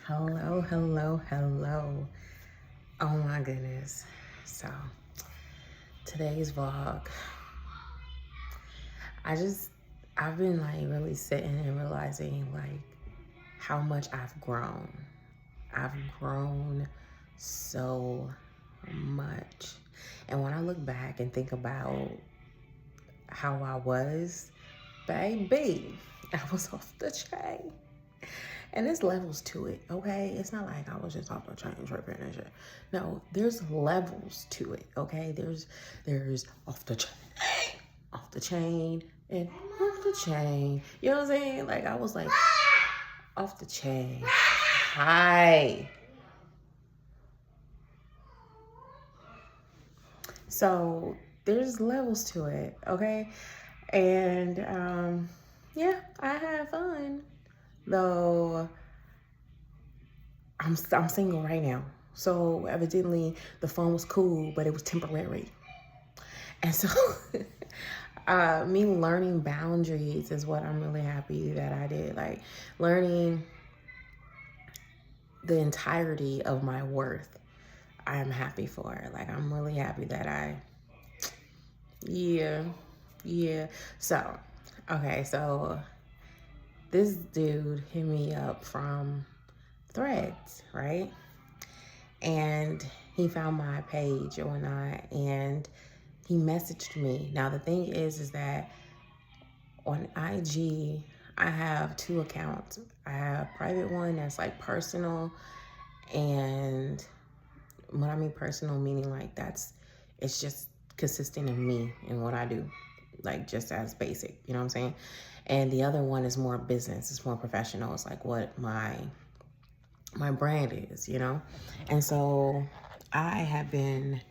Hello, hello, hello. Oh my goodness. So, today's vlog, I just, I've been like really sitting and realizing like how much I've grown. I've grown so much. And when I look back and think about how I was, baby, I was off the chain. And there's levels to it, okay? It's not like I was just off the chain tripping and shit. No, there's levels to it, okay? There's off the chain, and off the chain. You know what I'm saying? Like I was like off the chain. Hi. So there's levels to it, okay? And yeah, I had fun. Though I'm single right now. So evidently the phone was cool, but it was temporary. And so me learning boundaries is what I'm really happy that I did. Like learning the entirety of my worth. I'm happy for. Like I'm really happy that yeah, yeah. So, okay, so this dude hit me up from Threads, right? And he found my page or whatnot, and he messaged me. Now the thing is that on IG, I have two accounts. I have a private one that's like personal, and what I mean personal meaning like it's just consistent of me and what I do, like just as basic, you know what I'm saying? And the other one is more business, it's more professional. It's like what my brand is, you know? And so I have been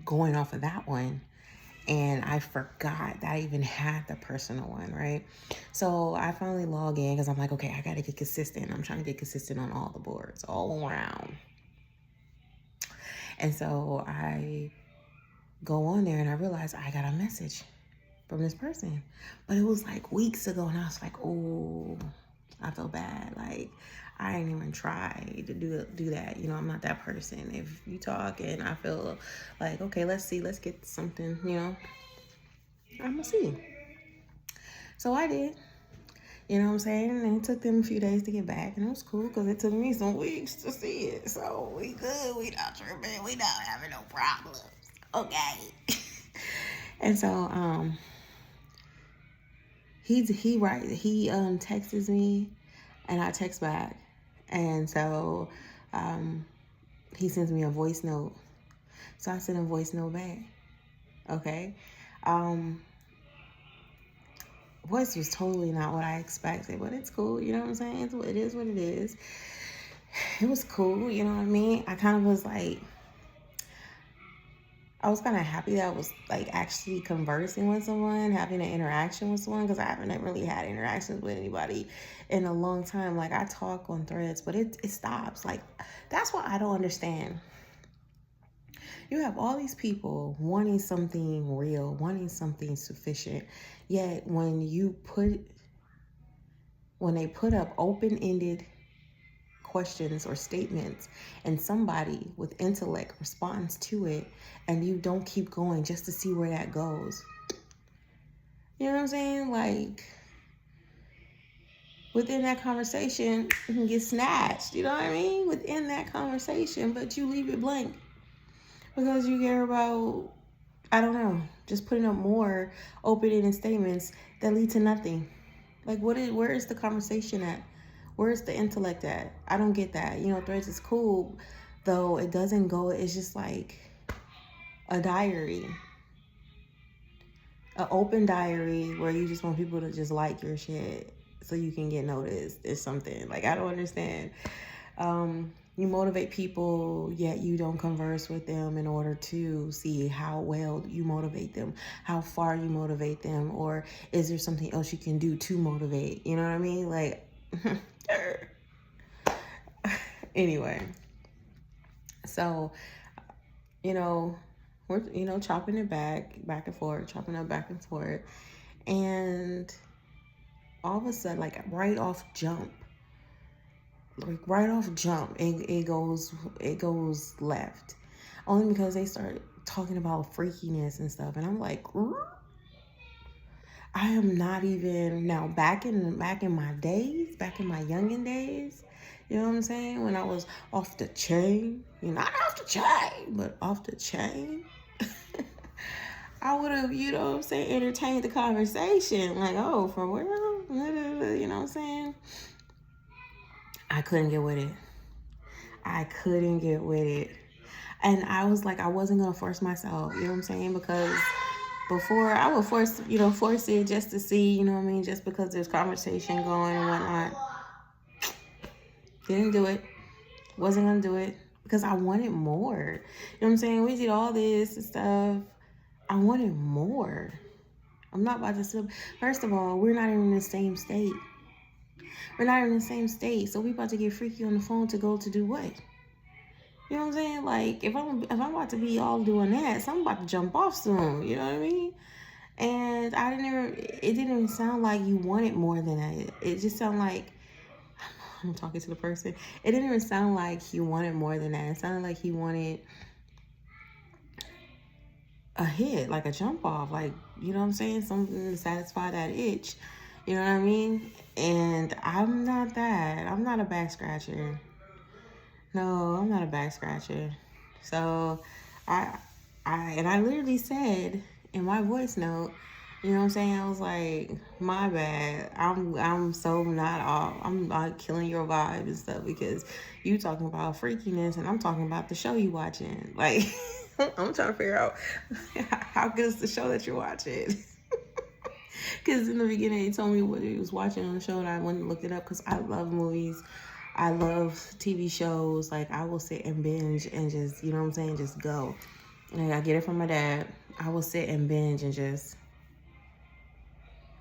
going off of that one, and I forgot that I even had the personal one, right? So I finally log in because I'm like, okay, I gotta get consistent. I'm trying to get consistent on all the boards, all around. And so I go on there and I realize I got a message from this person. But it was like weeks ago, and I was like, oh, I feel bad. Like I ain't even try to do that. You know, I'm not that person. If you talk and I feel like, okay, let's see, let's get something, you know, I'm gonna see. So I did. You know what I'm saying? And it took them a few days to get back, and it was cool because it took me some weeks to see it. So we good. We not tripping. We not having no problems. Okay. And so he texts me, and I text back, and so he sends me a voice note. So I sent a voice note back. Okay. Um, voice was totally not what I expected, but it's cool. You know what I'm saying? It is what it is. It was cool. You know what I mean? I kind of was like, I was kind of happy that I was like actually conversing with someone, having an interaction with someone, because I haven't really had interactions with anybody in a long time. Like I talk on Threads, but it stops. Like that's what I don't understand. You have all these people wanting something real, wanting something sufficient, yet when they put up open-ended questions or statements and somebody with intellect responds to it, and you don't keep going just to see where that goes. You know what I'm saying? Like within that conversation, you can get snatched, you know what I mean? Within that conversation, but you leave it blank because you care about, I don't know, just putting up more open-ended statements that lead to nothing. Like where is the conversation at? Where's the intellect at? I don't get that. You know, Threads is cool, though it doesn't go, it's just like a diary. An open diary where you just want people to just like your shit so you can get noticed is something. Like I don't understand. You motivate people, yet you don't converse with them in order to see how well you motivate them, how far you motivate them, or is there something else you can do to motivate? You know what I mean? Like, anyway. So, you know, we're, chopping it back and forth, chopping up back and forth. And all of a sudden, like right off jump, like right off jump, it goes left. Only because they start talking about freakiness and stuff. And I'm like, I am not even now back in my days, back in my youngin' days, you know what I'm saying? When I was off the chain, not off the chain, but off the chain. I would have, you know what I'm saying, entertained the conversation. Like, oh, for real? You know what I'm saying? I couldn't get with it. And I was like, I wasn't going to force myself, you know what I'm saying? Because before I would force it just to see, you know what I mean? Just because there's conversation going and whatnot. Didn't do it. Wasn't going to do it because I wanted more. You know what I'm saying? We did all this and stuff. I wanted more. I'm not about to sit. First of all, we're not even in the same state. So we about to get freaky on the phone to go to do what? You know what I'm saying? Like, if I'm about to be all doing that, so I'm about to jump off soon. You know what I mean? And it didn't even sound like you wanted more than that. It just sounded like, I'm talking to the person. It didn't even sound like he wanted more than that. It sounded like he wanted a hit, like a jump off, like, you know what I'm saying? Something to satisfy that itch. You know what I mean? And I'm not that. I'm not a back scratcher. No, I'm not a back scratcher. So I literally said in my voice note, you know what I'm saying? I was like, my bad. I'm so not off. I'm not killing your vibe and stuff because you talking about freakiness and I'm talking about the show you watching. Like, I'm trying to figure out how good is the show that you're watching. Because in the beginning, he told me what he was watching on the show, and I went and looked it up because I love movies. I love TV shows. Like, I will sit and binge and just, you know what I'm saying, just go. And I get it from my dad. I will sit and binge and just...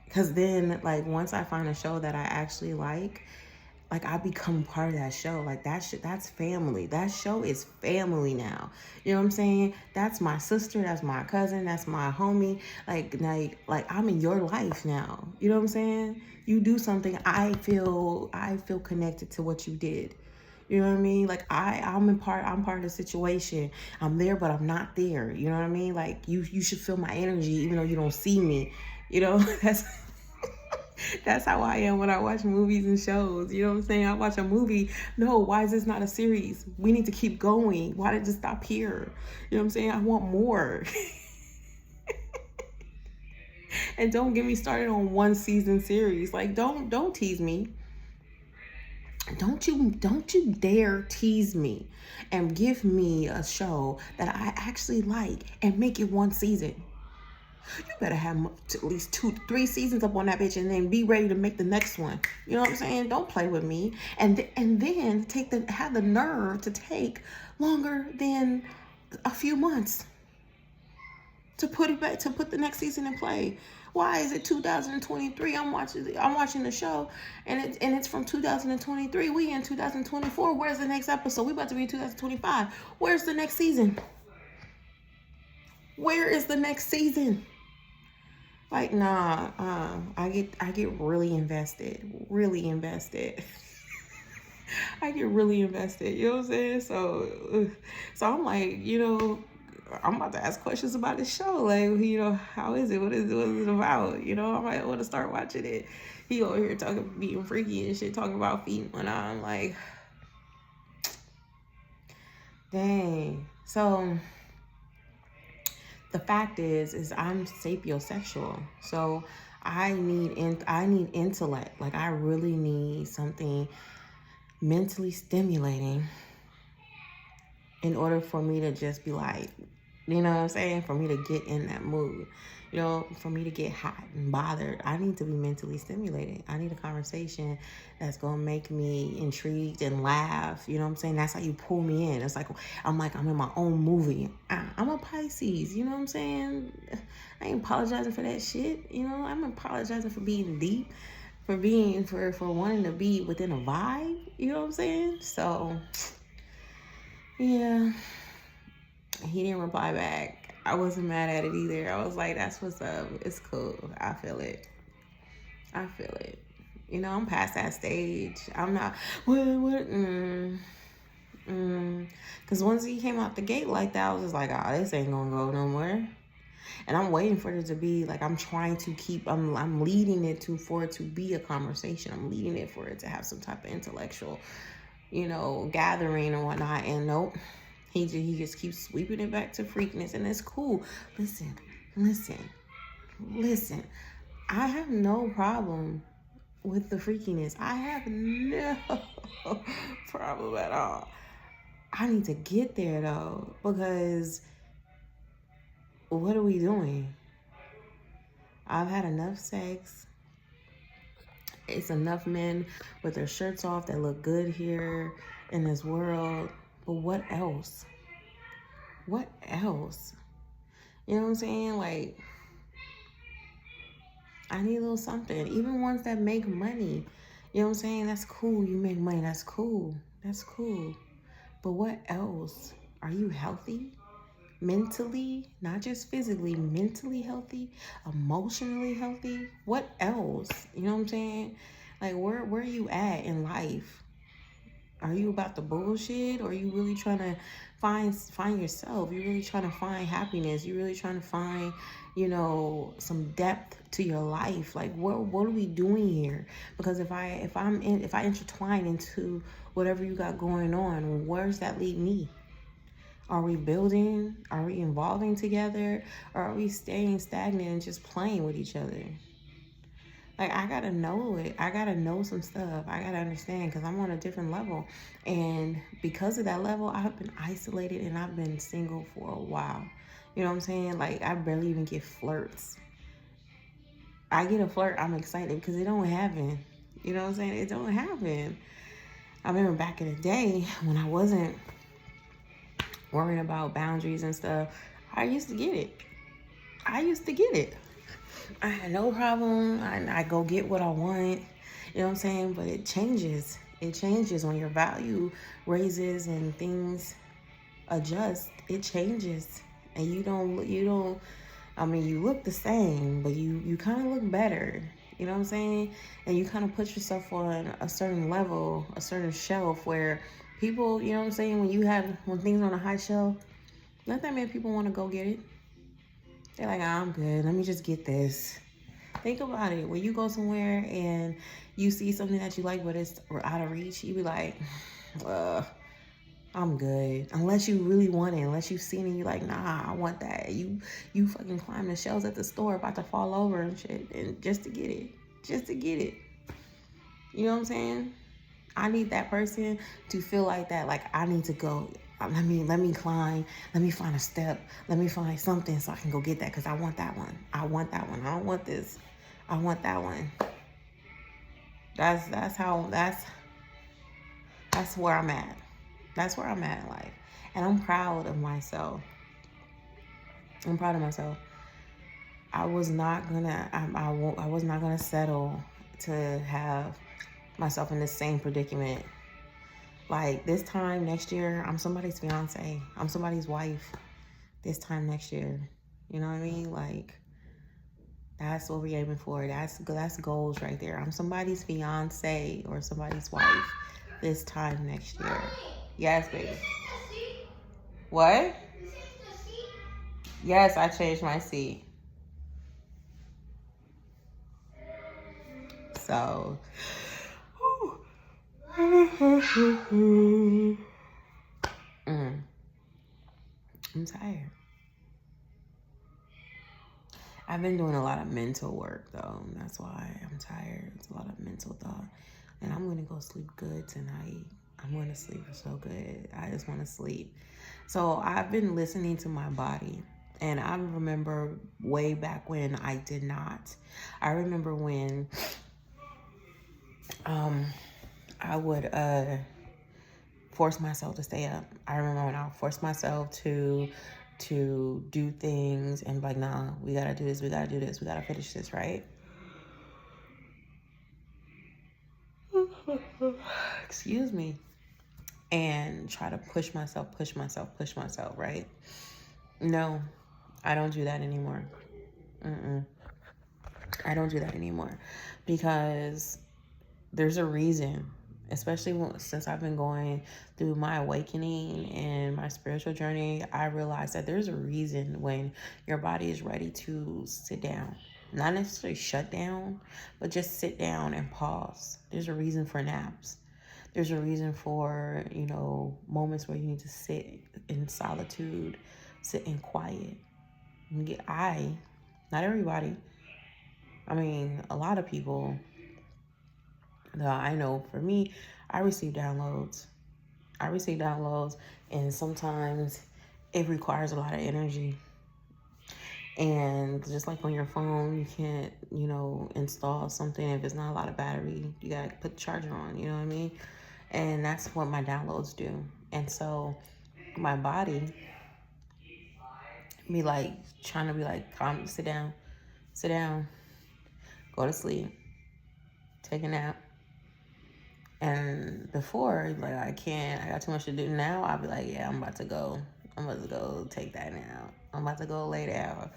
Because then, like, once I find a show that I actually like, I become part of that show. Like, that's family. That show is family now. You know what I'm saying? That's my sister. That's my cousin. That's my homie. Like I'm in your life now. You know what I'm saying? You do something, I feel connected to what you did. You know what I mean? Like, I'm part of the situation. I'm there, but I'm not there. You know what I mean? Like, you should feel my energy, even though you don't see me. You know, that's how I am when I watch movies and shows. You know what I'm saying? I watch a movie. No, why is this not a series? We need to keep going. Why did it stop here? You know what I'm saying? I want more. And don't get me started on one season series. Like, don't tease me. Don't you dare tease me and give me a show that I actually like and make it one season. You better have at least 2-3 seasons up on that bitch and then be ready to make the next one. You know what I'm saying? Don't play with me. And then have the nerve to take longer than a few months to put it back, to put the next season in play. Why is it 2023? I'm watching the show and it's from 2023. We in 2024. Where's the next episode? We about to be in 2025. Where's the next season? Where is the next season? Like, nah, I get really invested. I get really invested, you know what I'm saying? So I'm like, you know, I'm about to ask questions about the show. Like, you know, how is it? What is it about? You know, I might want to start watching it. He over here being freaky and shit, talking about feet and I'm like, dang. So the fact is I'm sapiosexual. So I need intellect. Like, I really need something mentally stimulating in order for me to just be like, you know what I'm saying? For me to get in that mood, you know, for me to get hot and bothered, I need to be mentally stimulated. I need a conversation that's going to make me intrigued and laugh. You know what I'm saying? That's how you pull me in. It's like, I'm in my own movie. I'm a Pisces. You know what I'm saying? I ain't apologizing for that shit. You know, I'm apologizing for being deep, for wanting to be within a vibe. You know what I'm saying? So, yeah. He didn't reply back. I wasn't mad at it either. I was like, that's what's up. It's cool. I feel it. You know, I'm past that stage. I'm not, what, Because once he came out the gate like that, I was just like, oh, this ain't gonna go nowhere. And I'm waiting for it to be like, I'm trying to keep, I'm leading it for it to be a conversation. I'm leading it for it to have some type of intellectual, gathering and whatnot. And nope, he just keeps sweeping it back to freakiness, and it's cool. Listen. I have no problem with the freakiness. I have no problem at all. I need to get there though, because what are we doing? I've had enough sex. It's enough men with their shirts off that look good here in this world. But what else? What else? You know what I'm saying? Like, I need a little something. Even ones that make money. You know what I'm saying? That's cool. You make money. That's cool. That's cool. But what else? Are you healthy? Mentally? Not just physically. Mentally healthy? Emotionally healthy? What else? You know what I'm saying? Like, where are you at in life? Are you about the bullshit? Or are you really trying to find yourself? You're really trying to find happiness. You're really trying to find, some depth to your life. Like, what are we doing here? Because if I intertwine into whatever you got going on, where does that lead me? Are we building? Are we evolving together? Or are we staying stagnant and just playing with each other? Like, I gotta know it. I gotta know some stuff. I gotta understand, because I'm on a different level. And because of that level, I've been isolated and I've been single for a while. You know what I'm saying? Like, I barely even get flirts. I get a flirt, I'm excited because it don't happen. You know what I'm saying? It don't happen. I remember back in the day when I wasn't worrying about boundaries and stuff, I used to get it. I had no problem. I go get what I want. You know what I'm saying? But it changes. It changes when your value raises and things adjust. It changes. And you look the same, but you kind of look better. You know what I'm saying? And you kind of put yourself on a certain level, a certain shelf where people, you know what I'm saying? When things are on a high shelf, not that many people want to go get it. They're like, oh, I'm good. Let me just get this. Think about it. When you go somewhere and you see something that you like, but it's out of reach, you be like, I'm good. Unless you really want it. Unless you've seen it, you're like, nah, I want that. You fucking climb the shelves at the store about to fall over and shit, and just to get it. You know what I'm saying? I need that person to feel like that. Like, I need to go. Let me climb. Let me find a step. Let me find something so I can go get that, because I want that one. I don't want this. I want that one. That's where I'm at. That's where I'm at in life. And I'm proud of myself. I was not gonna settle to have myself in the same predicament. Like, this time next year, I'm somebody's fiance. I'm somebody's wife this time next year. You know what I mean? Like, that's what we're aiming for. That's goals right there. I'm somebody's fiance or somebody's wife this time next year. Yes, baby. What? Yes, I changed my seat. So, I'm tired. I've been doing a lot of mental work, though. That's why I'm tired. It's a lot of mental thought. And I'm going to go sleep good tonight. I'm going to sleep so good. I just want to sleep. So I've been listening to my body. And I remember way back when I did not. I remember when I would force myself to stay up. I remember when I would force myself to do things and like, nah, we gotta do this, we gotta finish this, right? Excuse me. And try to push myself, right? No, I don't do that anymore. I don't do that anymore, because there's a reason, especially since I've been going through my awakening and my spiritual journey. I realized that there's a reason when your body is ready to sit down. Not necessarily shut down, but just sit down and pause. There's a reason for naps. There's a reason for, moments where you need to sit in solitude, sit in quiet. Not everybody. I mean, a lot of people that I know, for me, I receive downloads. And sometimes it requires a lot of energy. And just like on your phone, you can't, install something if it's not a lot of battery. You gotta put the charger on, you know what I mean? And that's what my downloads do. And so my body be like, trying to be like, calm, sit down, go to sleep, take a nap. And before, like, I got too much to do. Now I'll be like, yeah, I'm about to go take that nap. I'm about to go lay down.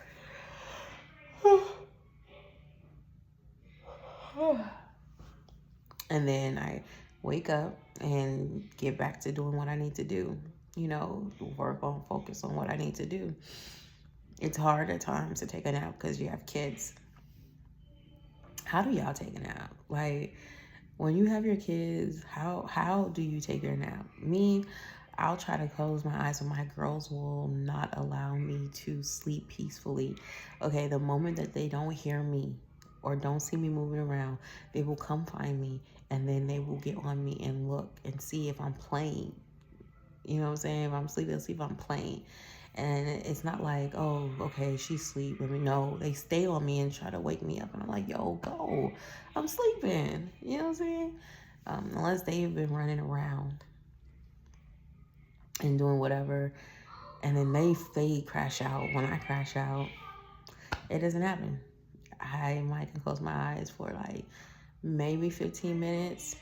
And then I wake up and get back to doing what I need to do. Focus on what I need to do. It's hard at times to take a nap because you have kids. How do y'all take a nap? Like, when you have your kids, how do you take your nap? Me, I'll try to close my eyes, but my girls will not allow me to sleep peacefully. Okay, the moment that they don't hear me or don't see me moving around, they will come find me, and then they will get on me and look and see if I'm playing. You know what I'm saying? If I'm sleeping, they'll see if I'm playing. And it's not like, oh, okay, she's sleeping. No, they stay on me and try to wake me up. And I'm like, yo, go. I'm sleeping. You know what I'm saying? Unless they've been running around and doing whatever. And then they crash out. When I crash out, it doesn't happen. I might can close my eyes for like maybe 15 minutes.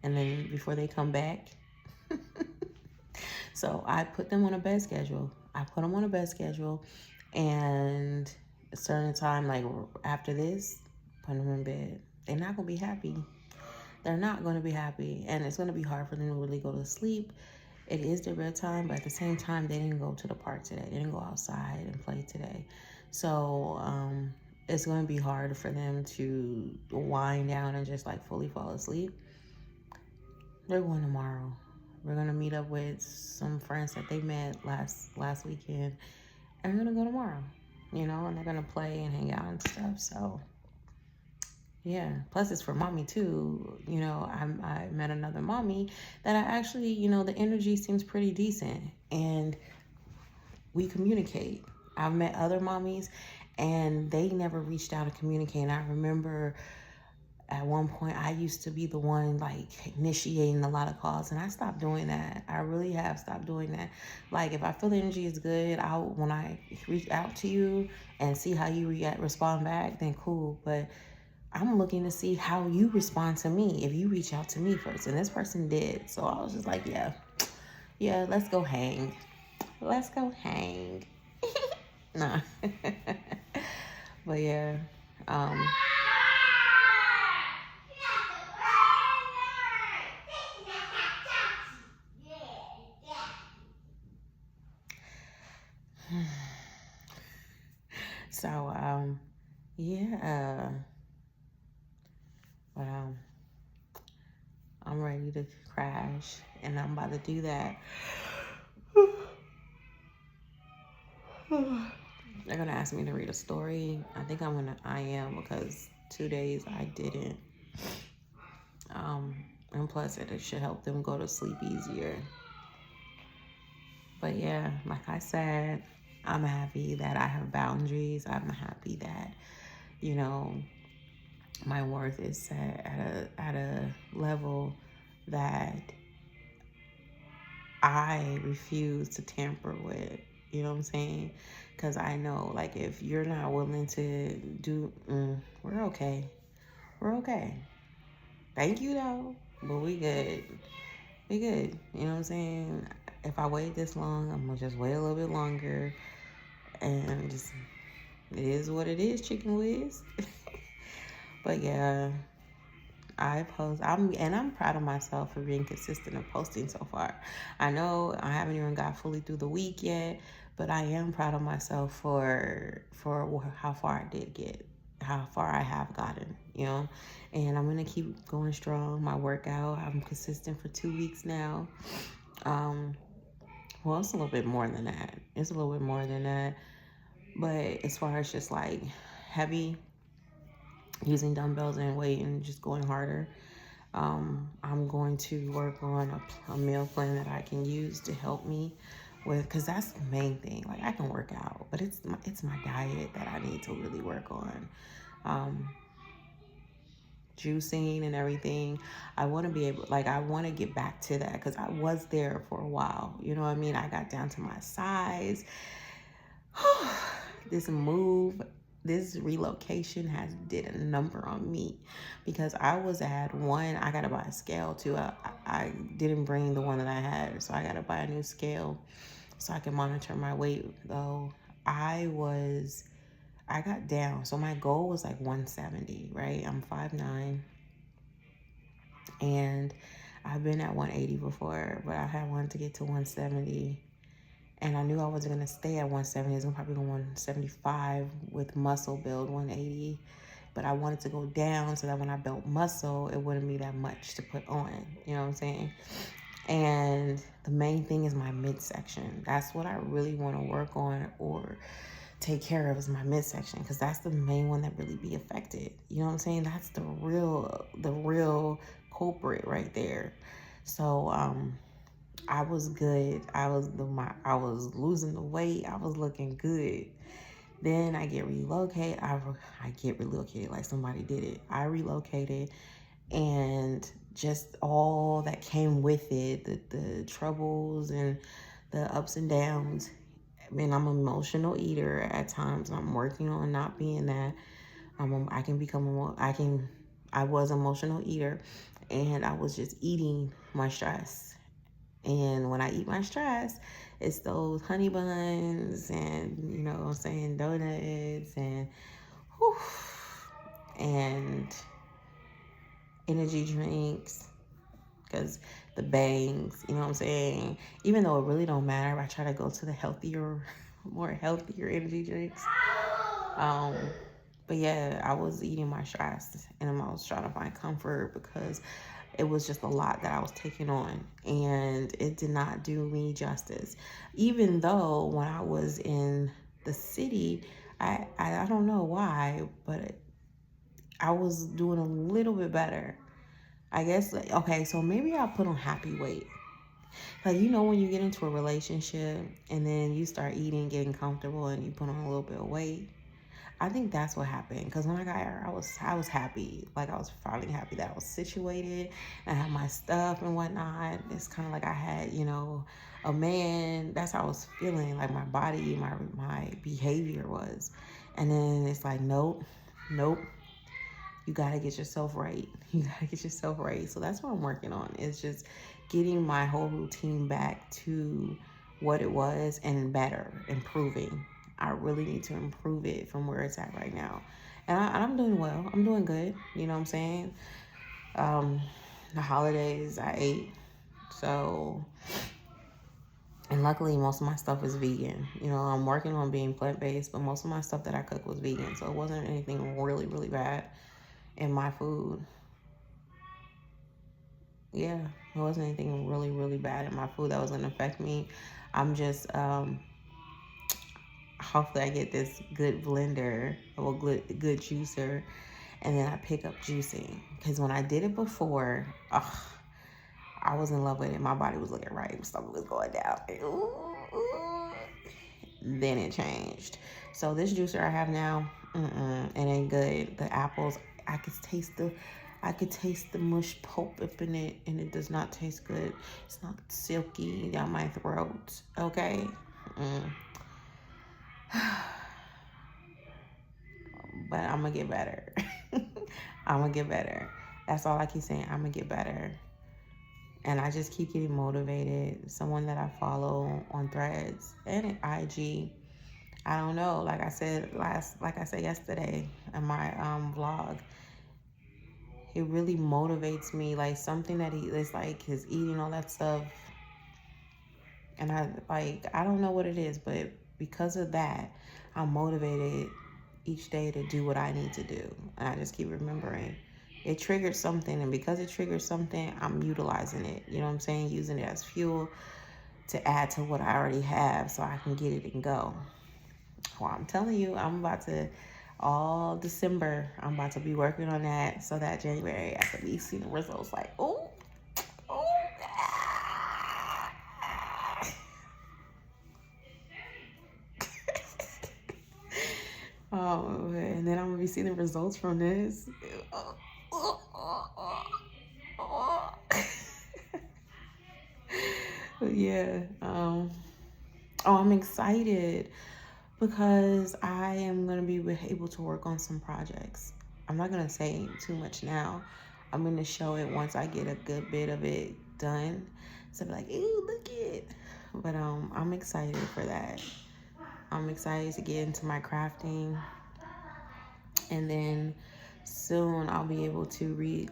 And then before they come back. So I put them on a bed schedule. And a certain time, like after this, put them in bed. They're not going to be happy. And it's going to be hard for them to really go to sleep. It is their bedtime, but at the same time, they didn't go to the park today. They didn't go outside and play today. So it's going to be hard for them to wind down and just like fully fall asleep. They're going tomorrow. We're going to meet up with some friends that they met last weekend. And we're going to go tomorrow, and they're going to play and hang out and stuff. So, yeah. Plus, it's for mommy, too. I met another mommy that I actually, the energy seems pretty decent. And we communicate. I've met other mommies, and they never reached out to communicate. And I remember at one point, I used to be the one like initiating a lot of calls, and I stopped doing that. I really have stopped doing that. Like, if I feel the energy is good, when I reach out to you and see how you respond back, then cool. But I'm looking to see how you respond to me if you reach out to me first. And this person did. So I was just like, yeah, let's go hang. Nah. But yeah. So, yeah. But, I'm ready to crash, and I'm about to do that. They're going to ask me to read a story. I think I am, because 2 days I didn't. And plus, it should help them go to sleep easier. But yeah, like I said, I'm happy that I have boundaries. I'm happy that, my worth is set at a level that I refuse to tamper with. You know what I'm saying? Because I know, like, if you're not willing to do, we're okay. Thank you, though, but we good. You know what I'm saying? If I wait this long, I'm going to just wait a little bit longer. And just, it is what it is, Chicken Whiz. But yeah, I'm proud of myself for being consistent and posting so far. I know I haven't even got fully through the week yet, but I am proud of myself for how far I did get, how far I have gotten, and I'm gonna keep going strong. My workout, I'm consistent for 2 weeks now. Well, it's a little bit more than that. It's a little bit more than that. But as far as just like heavy, using dumbbells and weight and just going harder, I'm going to work on a meal plan that I can use to help me with, because that's the main thing. Like, I can work out, but it's my diet that I need to really work on. Juicing and everything. I want to be able, like, I want to get back to that because I was there for a while. You know what I mean? I got down to my size. This relocation has did a number on me, because I was at one. I got to buy a scale too. I didn't bring the one that I had, so I got to buy a new scale so I can monitor my weight. Though I got down. So my goal was like 170, right? I'm 5'9", and I've been at 180 before, but I had wanted to get to 170. And I knew I wasn't going to stay at 170. I was probably going 175 with muscle build, 180. But I wanted to go down so that when I built muscle, it wouldn't be that much to put on. You know what I'm saying? And the main thing is my midsection. That's what I really want to work on or take care of, is my midsection, because that's the main one that really be affected. You know what I'm saying? That's the real culprit right there. So I was good. I was losing the weight. I was looking good. Then I get relocated. I get relocated like somebody did it. I relocated, and just all that came with it, the troubles and the ups and downs. I mean, I'm an emotional eater at times. I'm working on not being that. I was an emotional eater, and I was just eating my stress. And when I eat my stress, it's those honey buns and, you know what I'm saying, donuts and and energy drinks, because the bangs, you know what I'm saying? Even though it really don't matter, I try to go to the more healthier energy drinks. But yeah, I was eating my stress, and I was trying to find comfort because it was just a lot that I was taking on, and it did not do me justice. Even though when I was in the city, I don't know why, but I was doing a little bit better. I guess, okay, so maybe I put on happy weight. Like, you know, when you get into a relationship and then you start eating, getting comfortable, and you put on a little bit of weight. I think that's what happened, because when I got here, I was happy. Like, I was finally happy that I was situated and I had my stuff and whatnot. It's kind of like I had, a man. That's how I was feeling, like my body, my behavior was. And then it's like, nope. You got to get yourself right. So that's what I'm working on, is just getting my whole routine back to what it was and better, improving. I really need to improve it from where it's at right now. And I'm doing well. I'm doing good. You know what I'm saying? The holidays, I ate. So, and luckily most of my stuff is vegan. I'm working on being plant-based, but most of my stuff that I cooked was vegan. So it wasn't anything really, really bad in my food. Yeah, it wasn't anything really, really bad in my food that was going to affect me. I'm just, hopefully I get this good blender, or good juicer, and then I pick up juicing. Because when I did it before, I was in love with it. My body was looking right. My stomach was going down. Then it changed. So this juicer I have now, it ain't good. The apples, I could taste the mush pulp up in it, and it does not taste good. It's not silky down my throat. Okay. But I'm gonna get better. I'm gonna get better. That's all I keep saying. I'm gonna get better. And I just keep getting motivated. Someone that I follow on Threads and IG, I don't know. Like I said yesterday in my vlog, it really motivates me. Like something that he is like his eating all that stuff. And I don't know what it is, but because of that, I'm motivated each day to do what I need to do. And I just keep remembering it triggered something. And because it triggered something, I'm utilizing it. You know what I'm saying? Using it as fuel to add to what I already have so I can get it and go. Well, I'm telling you, I'm about to, all December, I'm about to be working on that so that January I can be seeing the results like, oh, and then I'm gonna be seeing the results from this. Yeah. I'm excited because I am gonna be able to work on some projects. I'm not gonna say too much now. I'm gonna show it once I get a good bit of it done. So be like, ooh, look it. But I'm excited for that. I'm excited to get into my crafting, and then soon I'll be able to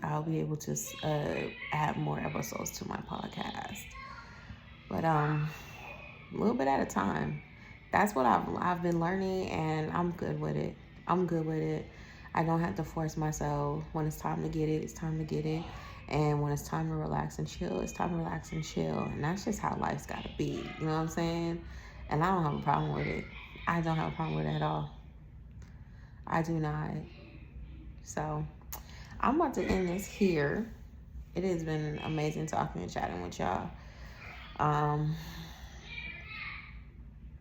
add more episodes to my podcast. But a little bit at a time. That's what I've been learning, and I'm good with it. I don't have to force myself. When it's time to get it, it's time to get it. And when it's time to relax and chill, it's time to relax and chill. And that's just how life's got to be. You know what I'm saying? And I don't have a problem with it. I don't have a problem with it at all. I do not. So I'm about to end this here. It has been amazing talking and chatting with y'all.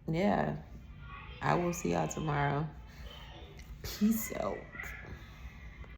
Yeah. I will see y'all tomorrow. Peace out.